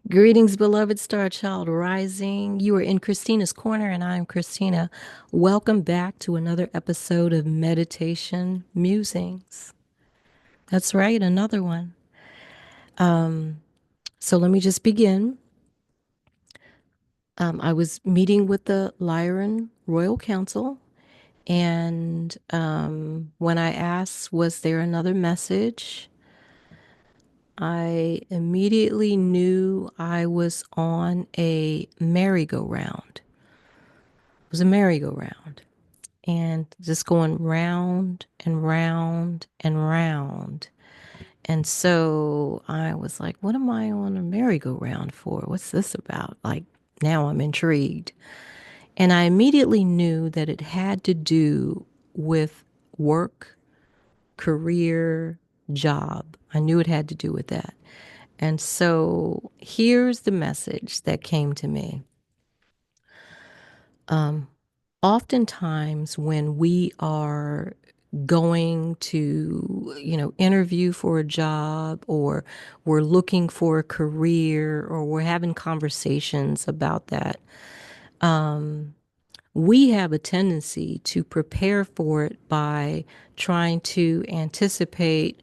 Greetings, beloved star child rising. You are in Christina's Corner, and I'm Christina. Welcome back to another episode of Meditation Musings. That's right, another one. So let me just begin. I was meeting with the Lyran Royal Council, and when I asked, was there another message? I immediately knew I was on a merry-go-round. It was a merry-go-round and just going round and round and round. And so I was like, what am I on a merry-go-round for? What's this about? Like, now I'm intrigued. And I immediately knew that it had to do with work, career, job. I knew it had to do with that. And so here's the message that came to me. Oftentimes, when we are going to, interview for a job, or we're looking for a career, or we're having conversations about that, we have a tendency to prepare for it by trying to anticipate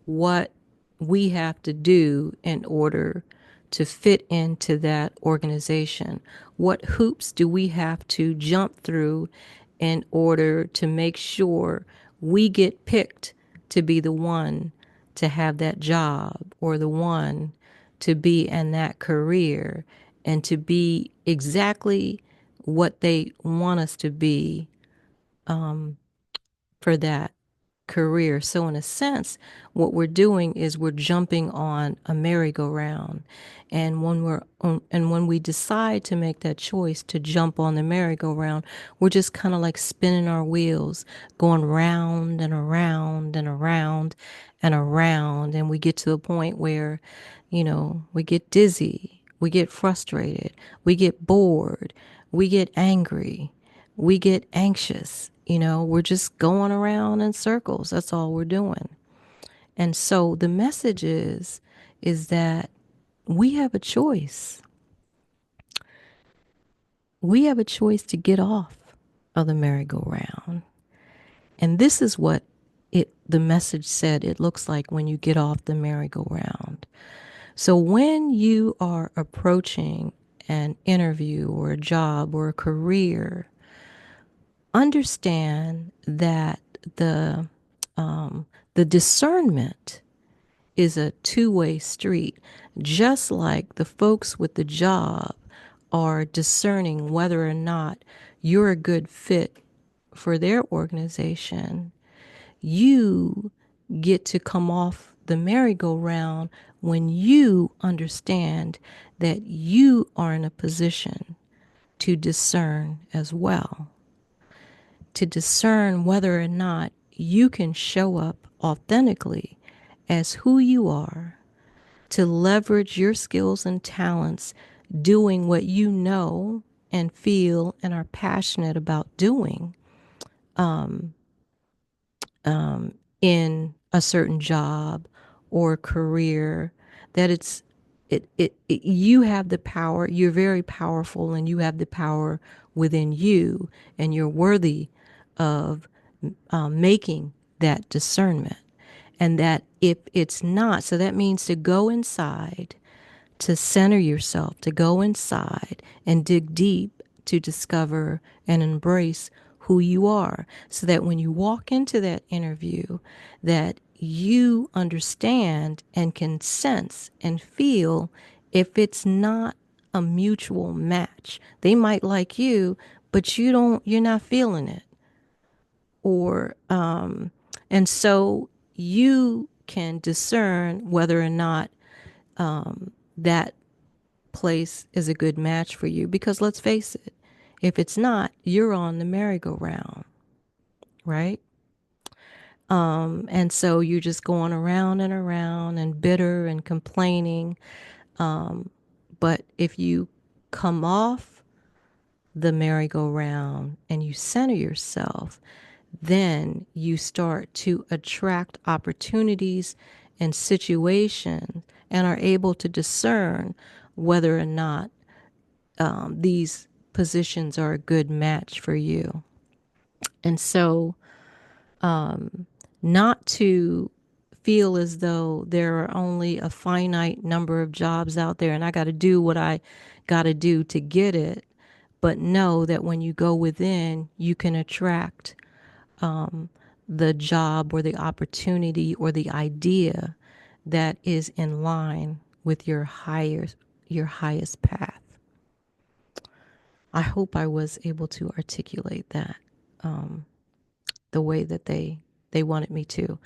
what we have to do in order to fit into that organization. What hoops do we have to jump through in order to make sure we get picked to be the one to have that job, or the one to be in that career, and to be exactly what they want us to be for that career. So in a sense, what we're doing is we're jumping on a merry-go-round. And when we decide to make that choice to jump on the merry-go-round, we're just kind of like spinning our wheels, going round and around and around and around. And we get to a point where, we get dizzy, we get frustrated, we get bored, we get angry, we get anxious. We're just going around in circles. That's all we're doing. And so the message is that we have a choice. We have a choice to get off of the merry-go-round. And this is what the message said it looks like when you get off the merry-go-round. So when you are approaching an interview or a job or a career, understand that the the discernment is a two-way street. Just like the folks with the job are discerning whether or not you're a good fit for their organization, you get to come off the merry-go-round when you understand that you are in a position to discern as well, to discern whether or not you can show up authentically as who you are, to leverage your skills and talents doing what you know and feel and are passionate about doing in a certain job or career, that you have the power. You're very powerful, and you have the power within you, and you're worthy of making that discernment. And that if it's not, so that means to go inside, to center yourself, to go inside and dig deep to discover and embrace who you are, so that when you walk into that interview, that you understand and can sense and feel if it's not a mutual match. They might like you, but you're not feeling it. Or and so you can discern whether or not that place is a good match for you. Because let's face it, if it's not, you're on the merry-go-round, right? And so you're just going around and around and bitter and complaining. But if you come off the merry-go-round and you center yourself, then you start to attract opportunities and situations and are able to discern whether or not these positions are a good match for you. And so, not to feel as though there are only a finite number of jobs out there and I got to do what I got to do to get it, but know that when you go within, you can attract the job or the opportunity or the idea that is in line with your highest path. I hope I was able to articulate that the way that they wanted me to.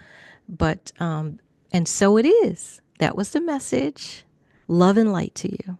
But and so it is. That was the message. Love and light to you.